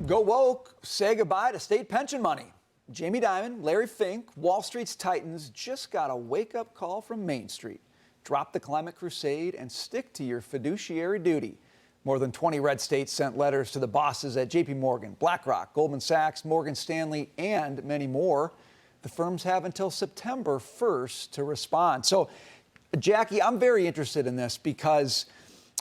Go woke, say goodbye to state pension money. Jamie Dimon, Larry Fink, Wall Street's titans just got a wake-up call from Main Street. Drop the climate crusade and stick to your fiduciary duty. More than 20 red states sent letters to the bosses at JP Morgan, BlackRock, Goldman Sachs, Morgan Stanley, and many more. The firms have until September 1st to respond. So, Jackie, I'm very interested in this because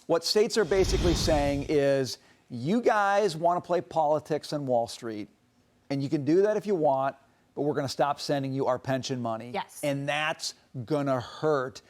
what states are basically saying is, you guys want to play politics on Wall Street, and you can do that if you want, but we're going to stop sending you our pension money. Yes. And that's going to hurt.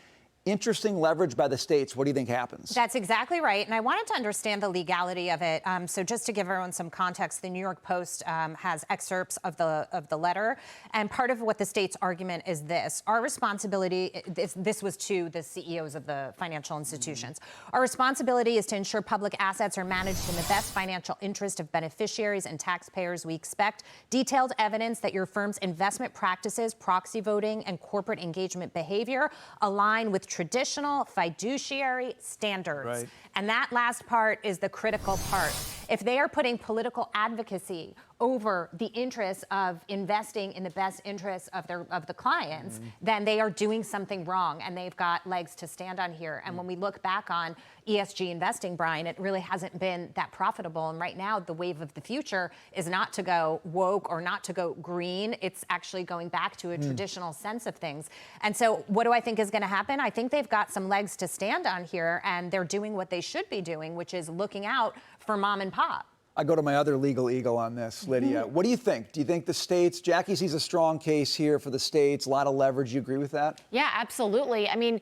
Interesting leverage by the states. What do you think happens? That's exactly right. And I wanted to understand the legality of it. So just to give everyone some context, the New York Post has excerpts of the letter. And part of what the state's argument is this. Our responsibility, this was to the CEOs of the financial institutions. Our responsibility is to ensure public assets are managed in the best financial interest of beneficiaries and taxpayers. We expect detailed evidence that your firm's investment practices, proxy voting, and corporate engagement behavior align with traditional fiduciary standards. Right. And that last part is the critical part. If they are putting political advocacy over the interests of investing in the best interests of the clients, then they are doing something wrong, and they've got legs to stand on here. And when we look back on ESG investing, Brian, it really hasn't been that profitable. And right now, the wave of the future is not to go woke or not to go green. It's actually going back to a traditional sense of things. And so what do I think is going to happen? I think they've got some legs to stand on here, and they're doing what they should be doing, which is looking out for mom and pop. I go to my other legal eagle on this, Lydia. What do you think? Do you think the states, Jackie sees a strong case here for the states, a lot of leverage. You agree with that? Yeah, absolutely. I mean,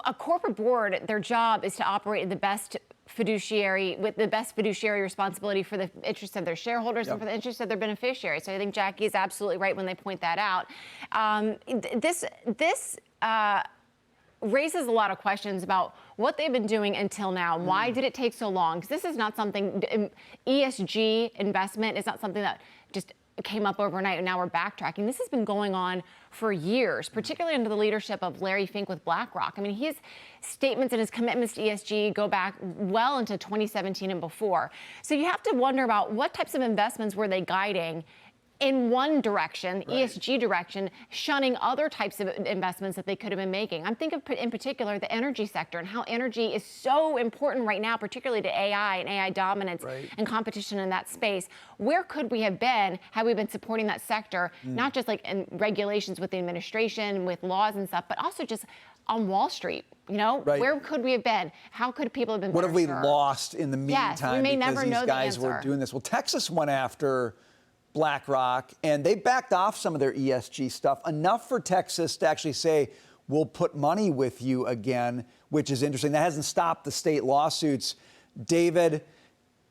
a corporate board, their job is to operate in the best fiduciary, with the best fiduciary responsibility for the interests of their shareholders and for the interests of their beneficiaries. So I think Jackie is absolutely right when they point that out. This raises a lot of questions about what they've been doing until now. Why did it take so long? Because this is not something, ESG investment is not something that just came up overnight and now we're backtracking. This has been going on for years, particularly under the leadership of Larry Fink with BlackRock. I mean, his statements and his commitments to ESG go back well into 2017 and before. So you have to wonder about what types of investments were they guiding in one direction, ESG direction, shunning other types of investments that they could have been making. I'm thinking in particular the energy sector and how energy is so important right now, particularly to AI and AI dominance and competition in that space. Where could we have been had we been supporting that sector, not just like in regulations with the administration, with laws and stuff, but also just on Wall Street? You know, where could we have been? How could people have been What have we lost in the meantime? Yes, we may never know the answer. These guys were doing this. Well, Texas went after BlackRock, and they backed off some of their ESG stuff, enough for Texas to actually say, we'll put money with you again, which is interesting. That hasn't stopped the state lawsuits. David,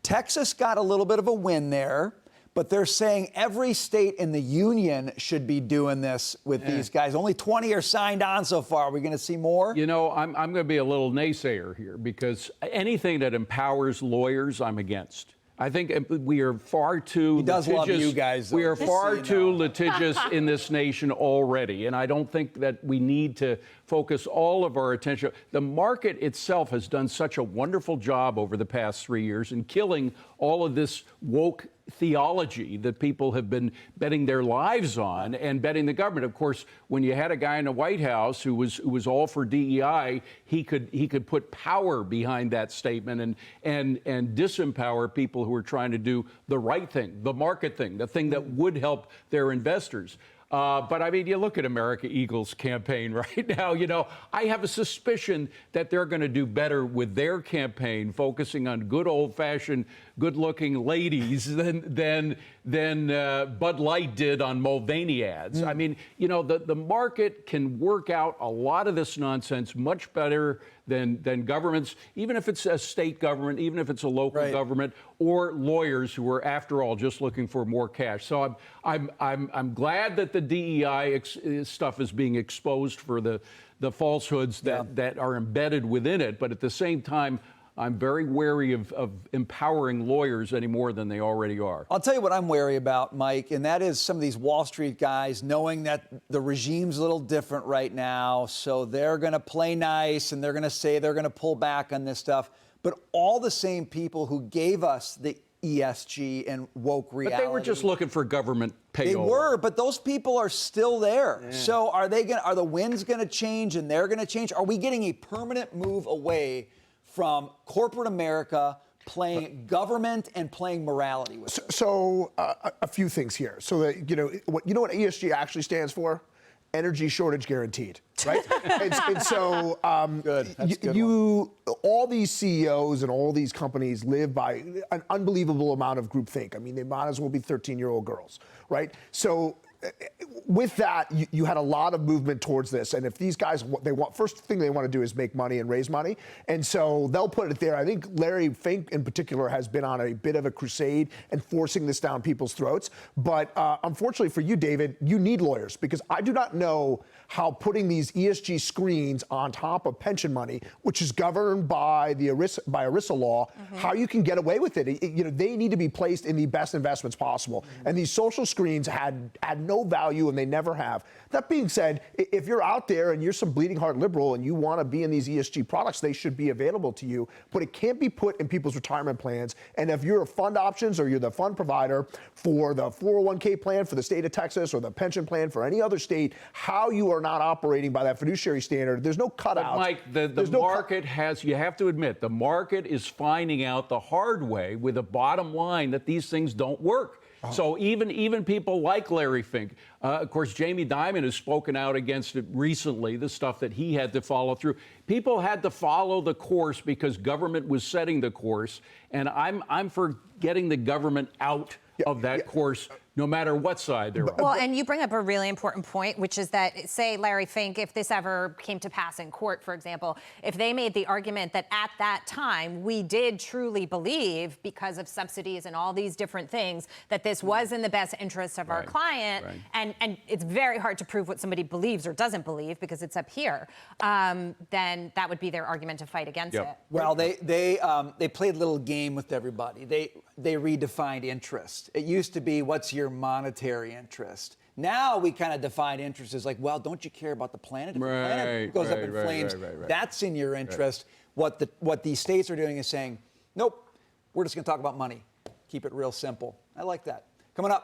Texas got a little bit of a win there, but they're saying every state in the union should be doing this with these guys. Only 20 are signed on so far. Are we going to see more? You know, I'm going to be a little naysayer here because anything that empowers lawyers, I'm against. I think we are far too litigious. Love you guys, though. We are far too litigious in this nation already, and I don't think that we need to focus all of our attention. The market itself has done such a wonderful job over the past 3 years in killing all of this woke theology that people have been betting their lives on and betting the government. Of course, when you had a guy in the White House who was all for DEI, he could put power behind that statement and disempower people who are trying to do the right thing, the market thing, the thing that would help their investors. But I mean, you look at America Eagle's campaign right now, you know, I have a suspicion that they're going to do better with their campaign, focusing on good old-fashioned, good-looking ladies than Bud Light did on Mulvaney ads. I mean, you know, the market can work out a lot of this nonsense much better than governments, even if it's a state government, even if it's a local government, or lawyers who are, after all, just looking for more cash. So I'm glad that the DEI stuff is being exposed for the falsehoods that are embedded within it. But at the same time, I'm very wary of empowering lawyers any more than they already are. I'll tell you what I'm wary about, Mike, and that is some of these Wall Street guys knowing that the regime's a little different right now, so they're going to play nice and they're going to say they're going to pull back on this stuff. But all the same people who gave us the ESG and woke reality. But they were just looking for government payola. They were, but those people are still there. Yeah. So are the winds going to change and they're going to change? Are we getting a permanent move away from corporate America playing government and playing morality with it? So a few things here. So that you know what ESG actually stands for? Energy shortage guaranteed, right? and so good. That's good one. all these CEOs and all these companies live by an unbelievable amount of groupthink. I mean, they might as well be 13-year-old girls, right? So with that, you had a lot of movement towards this. And if these guys, first thing they want to do is make money and raise money. And so they'll put it there. I think Larry Fink in particular has been on a bit of a crusade and forcing this down people's throats. But unfortunately for you, David, you need lawyers, because I do not know how putting these ESG screens on top of pension money, which is governed by the ERISA law, how you can get away with it. They need to be placed in the best investments possible. And these social screens had no value, and they never have. That being said, if you're out there and you're some bleeding heart liberal and you want to be in these ESG products, they should be available to you, but it can't be put in people's retirement plans. And if you're a fund options or you're the fund provider for the 401k plan for the state of Texas or the pension plan for any other state, how you are not operating by that fiduciary standard, there's no cutout. But Mike, the market you have to admit, the market is finding out the hard way with a bottom line that these things don't work. So even people like Larry Fink, of course, Jamie Dimon has spoken out against it recently, the stuff that he had to follow through. People had to follow the course because government was setting the course, and I'm for getting the government out of that course, no matter what side they're on. Well, and you bring up a really important point, which is that, say, Larry Fink, if this ever came to pass in court, for example, if they made the argument that at that time we did truly believe, because of subsidies and all these different things, that this was in the best interest of our client, and it's very hard to prove what somebody believes or doesn't believe because it's up here, then that would be their argument to fight against it. Well, they played a little game with everybody. They redefined interest. It used to be, what's your monetary interest? Now we kind of define interest as like, well, don't you care about the planet? If the planet goes up in flames, that's in your interest. What these states are doing is saying, nope, we're just going to talk about money. Keep it real simple. I like that. Coming up.